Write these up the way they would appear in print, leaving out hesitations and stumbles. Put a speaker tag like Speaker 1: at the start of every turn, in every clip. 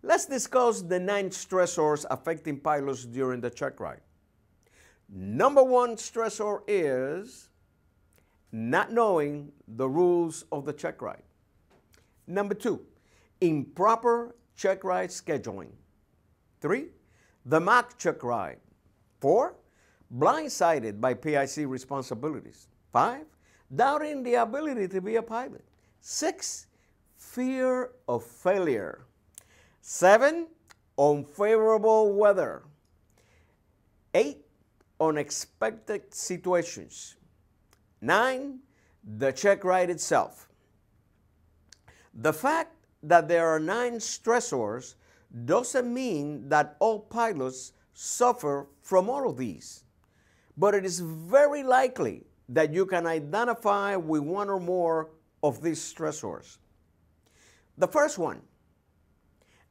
Speaker 1: Let's discuss the 9 stressors affecting pilots during the check ride. Number 1 stressor is not knowing the rules of the check ride. Number 2, improper check ride scheduling. 3, the mock check ride. 4, blindsided by P.I.C. responsibilities. 5, doubting the ability to be a pilot. 6, fear of failure. 7, unfavorable weather. 8, unexpected situations. 9, the check ride itself. The fact that there are 9 stressors doesn't mean that all pilots suffer from all of these, but it is very likely that you can identify with one or more of these stressors. The first one,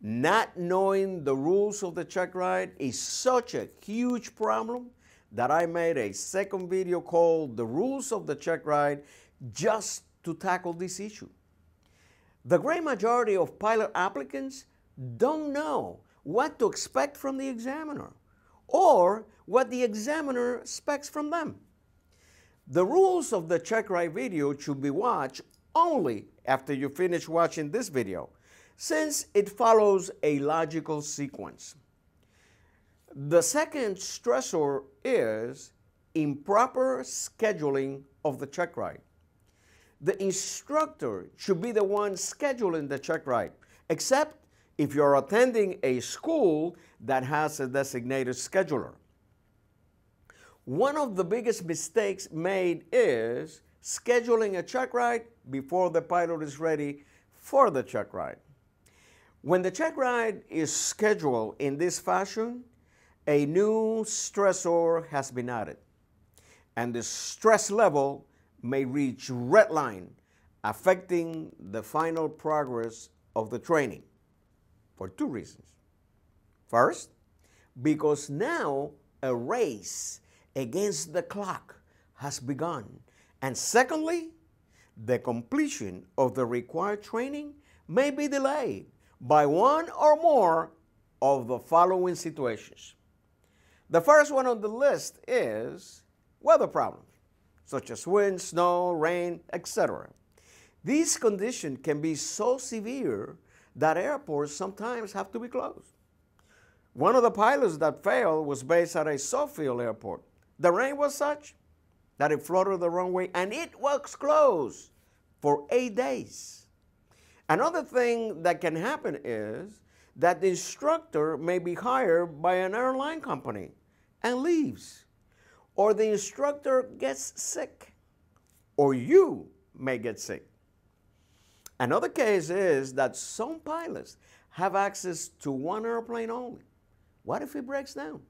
Speaker 1: not knowing the rules of the check ride, is such a huge problem that I made a second video called The Rules of the Check Ride just to tackle this issue. The great majority of pilot applicants don't know what to expect from the examiner or what the examiner expects from them. The rules of the check ride video should be watched only after you finish watching this video, since it follows a logical sequence. The second stressor is improper scheduling of the check ride. The instructor should be the one scheduling the check ride, except if you're attending a school that has a designated scheduler. One of the biggest mistakes made is scheduling a check ride before the pilot is ready for the check ride. When the check ride is scheduled in this fashion, a new stressor has been added, and the stress level may reach red line, affecting the final progress of the training for 2 reasons. First, because now a race against the clock has begun, and secondly, the completion of the required training may be delayed by one or more of the following situations. The first one on the list is weather problems, such as wind, snow, rain, etc. These conditions can be so severe that airports sometimes have to be closed. One of the pilots that failed was based at a Suffield airport. The rain was such that it flooded the runway and it was closed for 8 days. Another thing that can happen is that the instructor may be hired by an airline company and leaves, or the instructor gets sick, or you may get sick. Another case is that some pilots have access to one airplane only. What if it breaks down?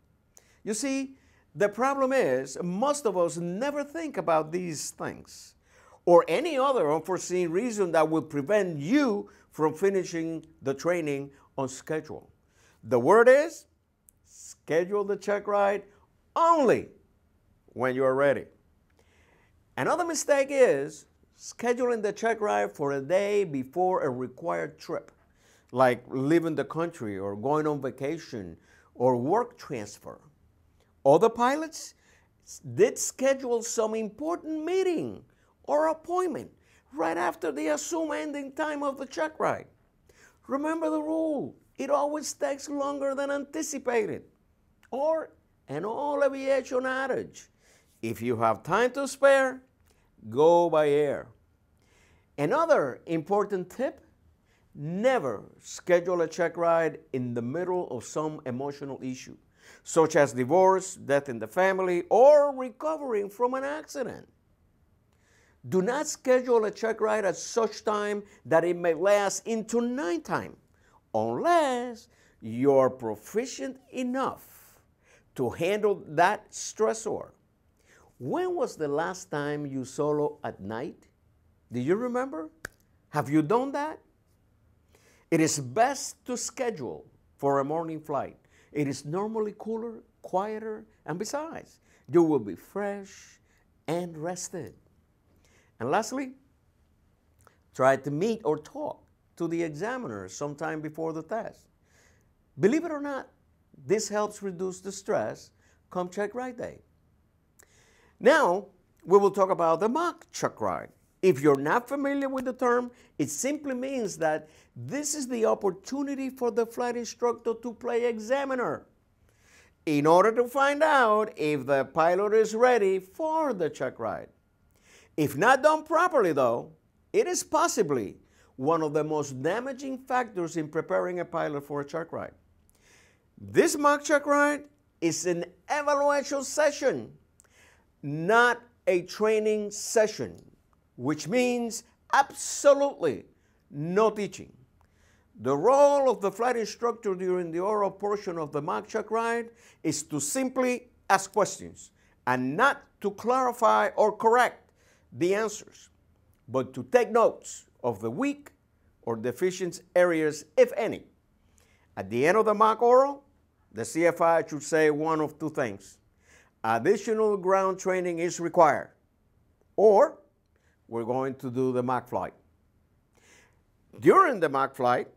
Speaker 1: You see, the problem is most of us never think about these things or any other unforeseen reason that will prevent you from finishing the training on schedule. The word is, schedule the check ride only when you are ready. Another mistake is scheduling the check ride for a day before a required trip, like leaving the country or going on vacation or work transfer. Other pilots did schedule some important meeting or appointment right after the assumed ending time of the check ride. Remember the rule, it always takes longer than anticipated. Or an old aviation adage, if you have time to spare, go by air. Another important tip, never schedule a check ride in the middle of some emotional issue, such as divorce, death in the family, or recovering from an accident. Do not schedule a check ride at such time that it may last into nighttime, unless you're proficient enough to handle that stressor. When was the last time you solo at night? Do you remember? Have you done that? It is best to schedule for a morning flight. It is normally cooler, quieter, and besides, you will be fresh and rested. And lastly, try to meet or talk to the examiner sometime before the test. Believe it or not, this helps reduce the stress come Checkride day. Now, we will talk about the mock Checkride. If you're not familiar with the term, it simply means that this is the opportunity for the flight instructor to play examiner in order to find out if the pilot is ready for the Checkride. If not done properly, though, it is possibly one of the most damaging factors in preparing a pilot for a Checkride. This mock Checkride is an evaluation session, not a training session, which means absolutely no teaching. The role of the flight instructor during the oral portion of the mock Checkride is to simply ask questions and not to clarify or correct the answers, but to take notes of the weak or deficient areas, if any. At the end of the mock oral, the CFI should say one of two things. Additional ground training is required, or we're going to do the mock flight. During the mock flight,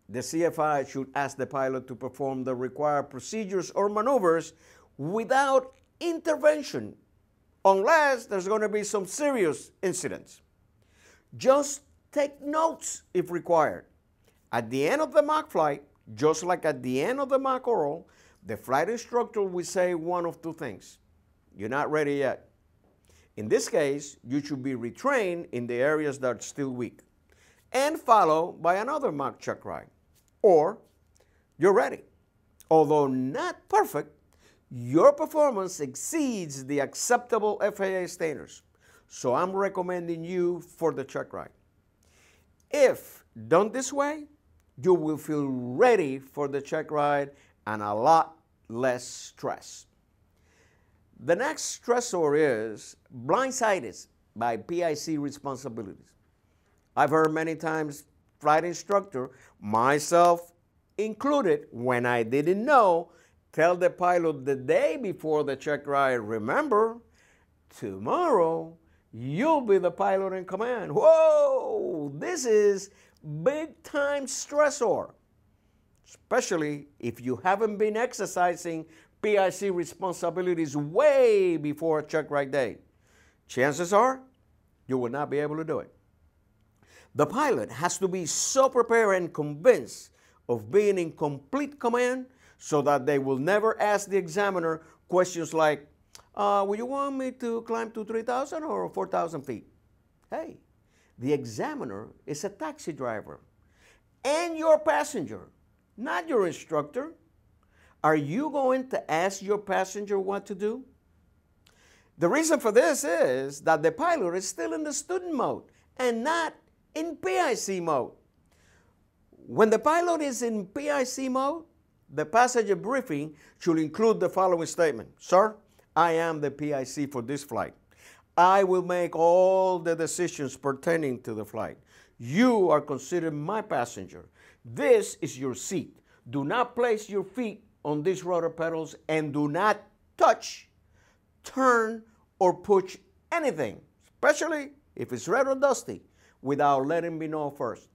Speaker 1: the CFI should ask the pilot to perform the required procedures or maneuvers without intervention, unless there's going to be some serious incidents. Just take notes if required. At the end of the mock flight, just like at the end of the mock oral, the flight instructor will say one of two things. You're not ready yet. In this case, you should be retrained in the areas that are still weak, and followed by another mock Checkride. Or, you're ready. Although not perfect, your performance exceeds the acceptable FAA standards. So I'm recommending you for the Checkride. If done this way, you will feel ready for the Checkride and a lot less stress. The next stressor is blindsided by P.I.C. responsibilities. I've heard many times flight instructor, myself included, when I didn't know, tell the pilot the day before the Checkride, remember, tomorrow you'll be the pilot in command. Whoa, this is big time stressor, especially if you haven't been exercising P.I.C. responsibilities way before a Checkride day. Chances are you will not be able to do it. The pilot has to be so prepared and convinced of being in complete command so that they will never ask the examiner questions like, will you want me to climb to 3,000 or 4,000 feet? Hey, the examiner is a taxi driver and your passenger, not your instructor. Are you going to ask your passenger what to do? The reason for this is that the pilot is still in the student mode and not in P.I.C. mode. When the pilot is in P.I.C. mode, the passenger briefing should include the following statement. Sir, I am the P.I.C. for this flight. I will make all the decisions pertaining to the flight. You are considered my passenger. This is your seat. Do not place your feet on these rudder pedals and do not touch, turn, or push anything, especially if it's red or dusty, without letting me know first.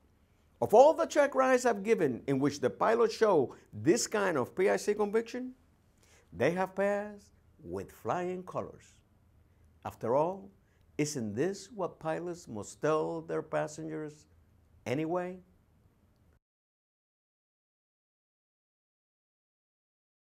Speaker 1: Of all the check rides I've given in which the pilots show this kind of P.I.C. conviction, they have passed with flying colors. After all, isn't this what pilots must tell their passengers anyway?